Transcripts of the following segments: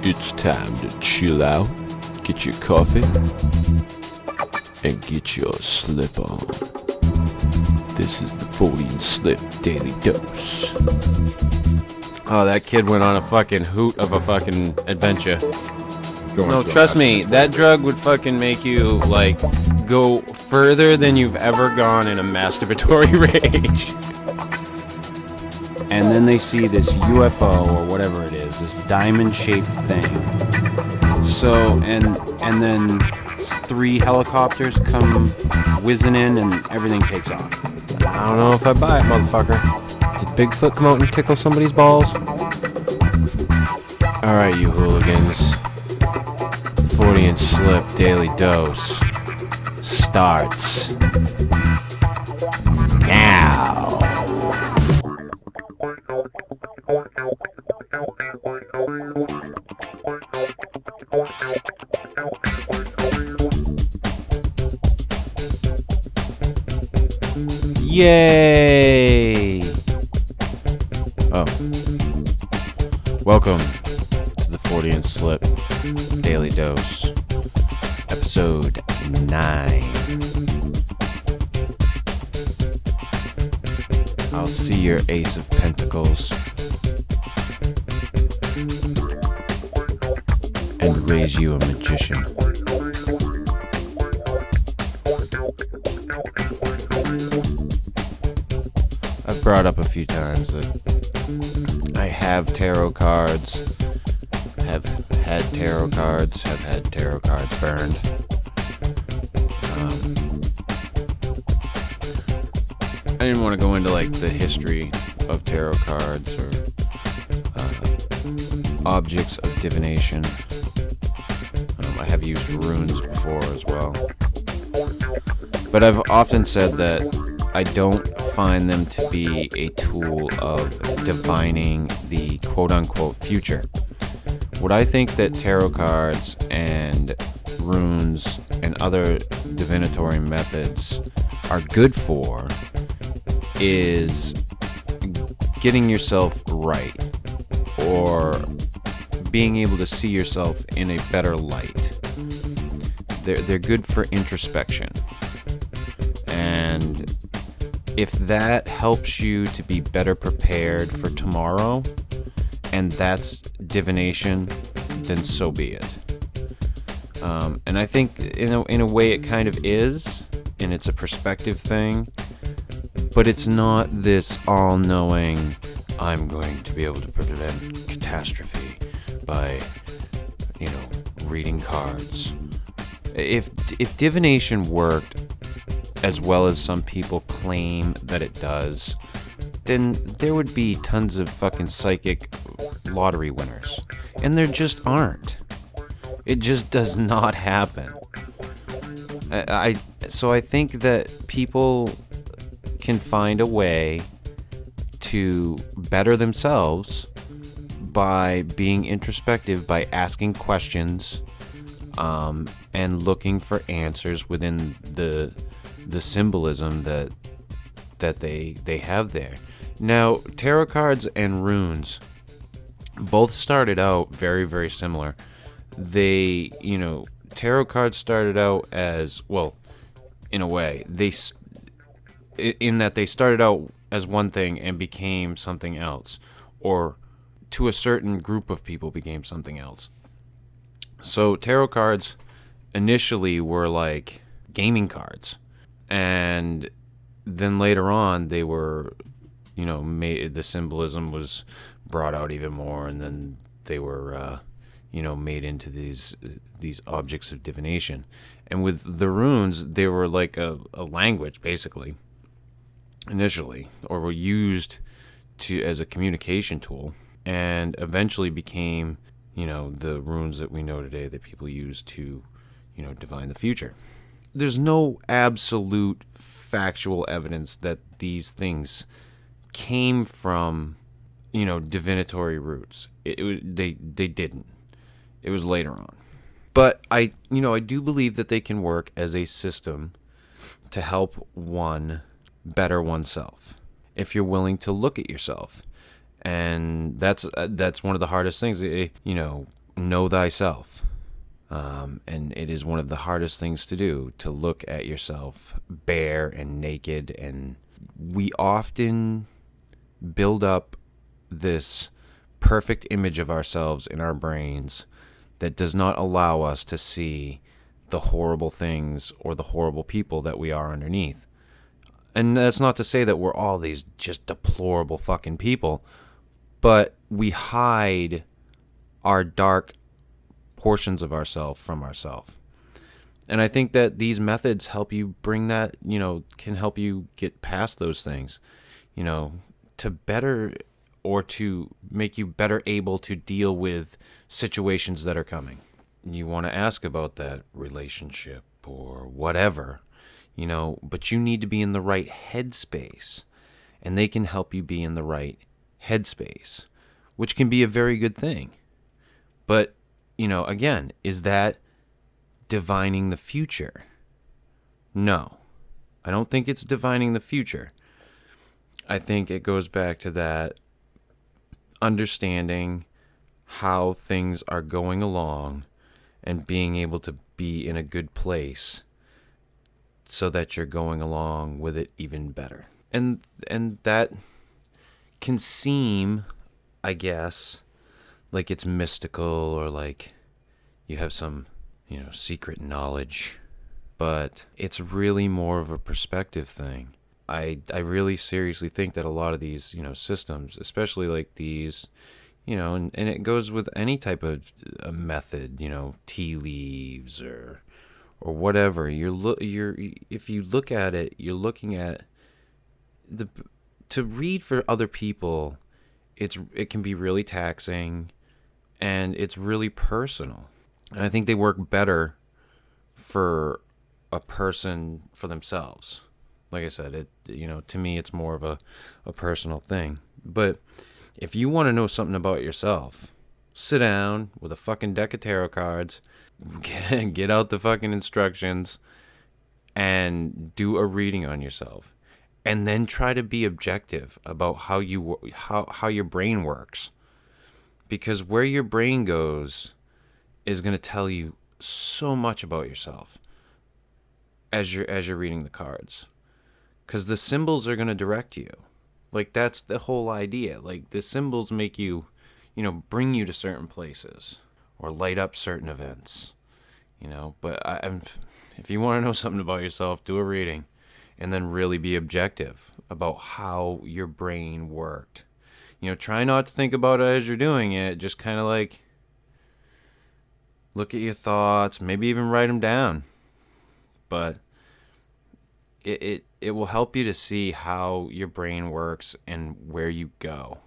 It's time to chill out, get your coffee, and get your slip on. This is the Fortean Slip Daily Dose. Oh, that kid went on a fucking hoot of a fucking adventure. No, trust me, that drug would fucking make you, like, go further than you've ever gone in a masturbatory rage. And then they see this UFO or whatever it is, this diamond-shaped thing. So, and then 3 helicopters come whizzing in and everything takes off. I don't know if I buy it, motherfucker. Did Bigfoot come out and tickle somebody's balls? Alright, you hooligans. Fortean Slip Daily Dose starts now. Yay! Oh. Welcome to the Fortean Slip Daily Dose, episode 9. I'll see your Ace of Pentacles and raise you a magician. I've brought up a few times that I have tarot cards, have had tarot cards, have had tarot cards burned. I didn't want to go into like the history of tarot cards or objects of divination. I have used runes before as well. But I've often said that I don't find them to be a tool of divining the quote-unquote future. What I think that tarot cards and runes and other divinatory methods are good for is getting yourself right or being able to see yourself in a better light. They're good for introspection. And if that helps you to be better prepared for tomorrow, and that's divination, then so be it. And I think in a way it kind of is, and it's a perspective thing, but it's not this all-knowing, I'm going to be able to prevent catastrophe by, reading cards. If divination worked as well as some people claim that it does, then there would be tons of fucking psychic lottery winners. And there just aren't. It just does not happen. So I think that people can find a way to better themselves by being introspective, by asking questions, and looking for answers within the symbolism that they have there. Now, tarot cards and runes both started out very, very similar. Tarot cards started out as, well, in a way, in that they started out as one thing and became something else, or to a certain group of people became something else. So tarot cards initially were like gaming cards, and then later on they were, the symbolism was brought out even more, and then they were, made into these objects of divination. And with the runes, they were like a language, basically, initially, or were used as a communication tool, and eventually became, the runes that we know today that people use to, divine the future. There's no absolute factual evidence that these things came from, divinatory roots. They didn't. It was later on. But I do believe that they can work as a system to help one better oneself, if you're willing to look at yourself. And that's one of the hardest things. know thyself. And it is one of the hardest things to do, to look at yourself bare and naked. And we often build up this perfect image of ourselves in our brains that does not allow us to see the horrible things or the horrible people that we are underneath. And that's not to say that we're all these just deplorable fucking people, but we hide our dark portions of ourselves from ourselves. And I think that these methods help you bring that, can help you get past those things, to better, or to make you better able to deal with situations that are coming. You want to ask about that relationship or whatever, but you need to be in the right headspace, and they can help you be in the right headspace, which can be a very good thing. But, again, is that divining the future? No, I don't think it's divining the future. I think it goes back to that understanding how things are going along and being able to be in a good place so that you're going along with it even better. And that can seem, I guess, like it's mystical, or like you have some, secret knowledge, but it's really more of a perspective thing. I really seriously think that a lot of these, systems, especially like these, and it goes with any type of method, tea leaves or whatever. If you look at it, you're looking at to read for other people. It can be really taxing, and it's really personal. And I think they work better for a person for themselves. Like I said, to me, it's more of a personal thing. But if you want to know something about yourself, sit down with a fucking deck of tarot cards, get out the fucking instructions, and do a reading on yourself. And then try to be objective about how your brain works. Because where your brain goes is going to tell you so much about yourself as you're reading the cards. Because the symbols are going to direct you. Like, that's the whole idea. Like, the symbols make you, bring you to certain places or light up certain events, But if you want to know something about yourself, do a reading, and then really be objective about how your brain worked. Try not to think about it as you're doing it. Just kind of like look at your thoughts, maybe even write them down. But it will help you to see how your brain works and where you go.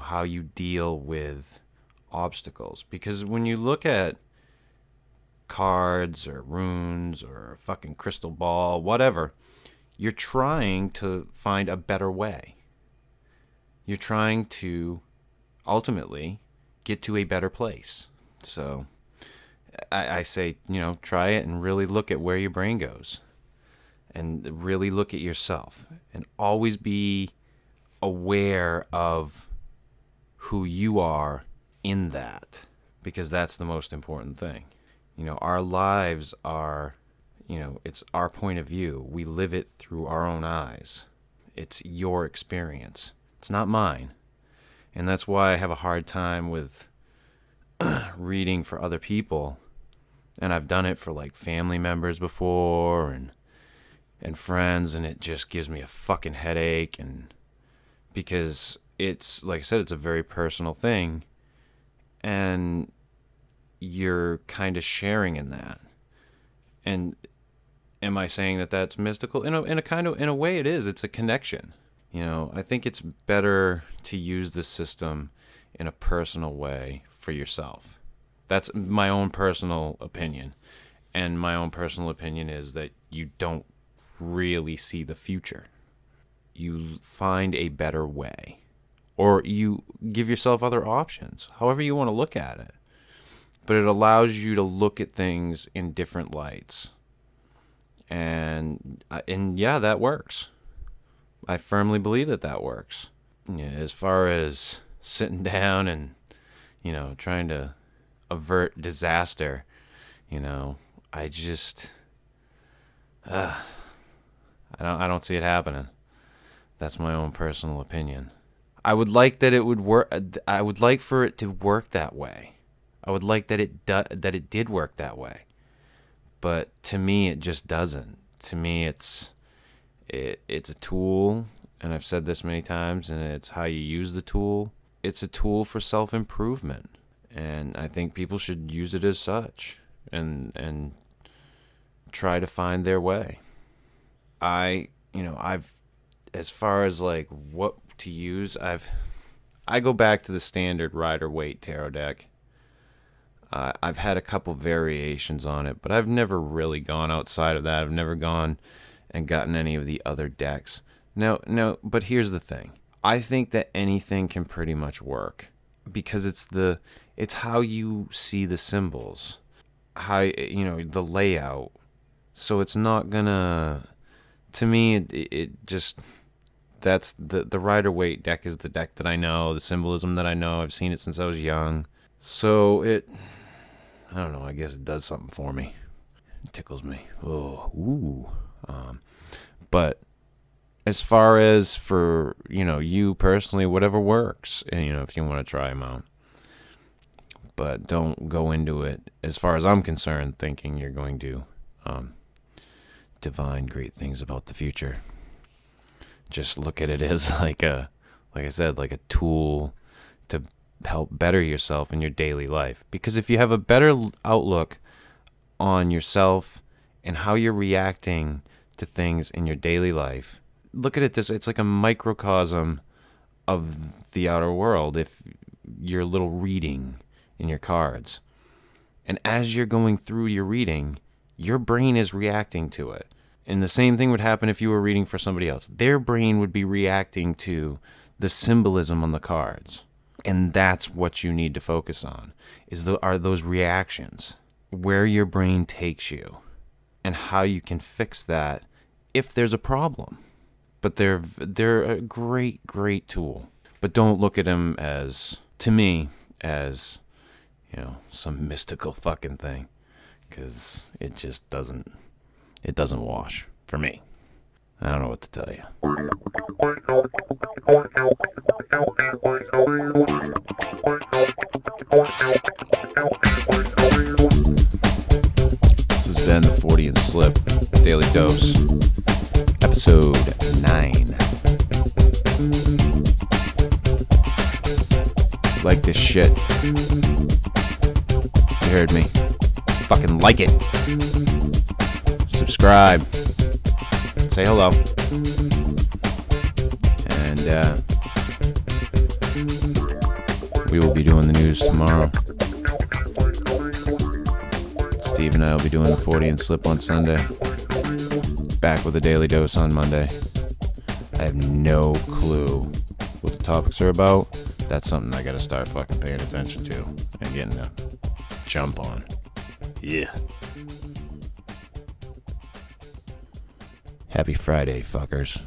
How you deal with obstacles. Because when you look at cards or runes or a fucking crystal ball, whatever, you're trying to find a better way. You're trying to ultimately get to a better place. So I say, try it and really look at where your brain goes. And really look at yourself. And always be aware of who you are in that. Because that's the most important thing. Our lives are, it's our point of view. We live it through our own eyes. It's your experience. It's not mine. And that's why I have a hard time with reading for other people. And I've done it for like family members before and friends, and it just gives me a fucking headache. And because it's, like I said, it's a very personal thing. And you're kind of sharing in that. And am I saying that that's mystical? In a way it is. It's a connection. I think it's better to use this system in a personal way for yourself. That's my own personal opinion. And my own personal opinion is that you don't really see the future. You find a better way. Or you give yourself other options, however you want to look at it. But it allows you to look at things in different lights. And yeah, that works. I firmly believe that works. Yeah, as far as sitting down and, trying to avert disaster. You know, I just, I don't see it happening. That's my own personal opinion. I would like that it would work. I would like for it to work that way. I would like that it did work that way. But to me, it just doesn't. To me, it's a tool, and I've said this many times, and it's how you use the tool. It's a tool for self-improvement, and I think people should use it as such, and try to find their way. I've, as far as like what to use, I go back to the standard Rider-Waite tarot deck. I've had a couple variations on it, but I've never really gone outside of that. I've never gone and gotten any of the other decks. No, but here's the thing. I think that anything can pretty much work because it's how you see the symbols, how, the layout. So it's not gonna, to me, it just, that's the Rider-Waite deck is the deck that I know, the symbolism that I know. I've seen it since I was young. So I don't know, I guess it does something for me. It tickles me. Oh, ooh. But as far as for, you personally, whatever works, and, if you want to try them out. But don't go into it, as far as I'm concerned, thinking you're going to divine great things about the future. Just look at it as like I said, like a tool to help better yourself in your daily life. Because if you have a better outlook on yourself and how you're reacting to things in your daily life, look at it this, it's like a microcosm of the outer world. If you're a little reading in your cards, and as you're going through your reading, your brain is reacting to it. And the same thing would happen if you were reading for somebody else. Their brain would be reacting to the symbolism on the cards. And that's what you need to focus on, are those reactions, where your brain takes you, and how you can fix that if there's a problem. But they're a great, great tool. But don't look at them as, to me, as, some mystical fucking thing, because it just doesn't wash for me. I don't know what to tell you. This has been the Fortean Slip Daily Dose, episode 9. Like this shit. You heard me. Fucking like it. Subscribe. Say hello. And we will be doing the news tomorrow. Steve and I will be doing the Fortean Slip on Sunday. Back with a Daily Dose on Monday. I have no clue what the topics are about. That's something I gotta start fucking paying attention to and getting a jump on. Yeah. Happy Friday, fuckers.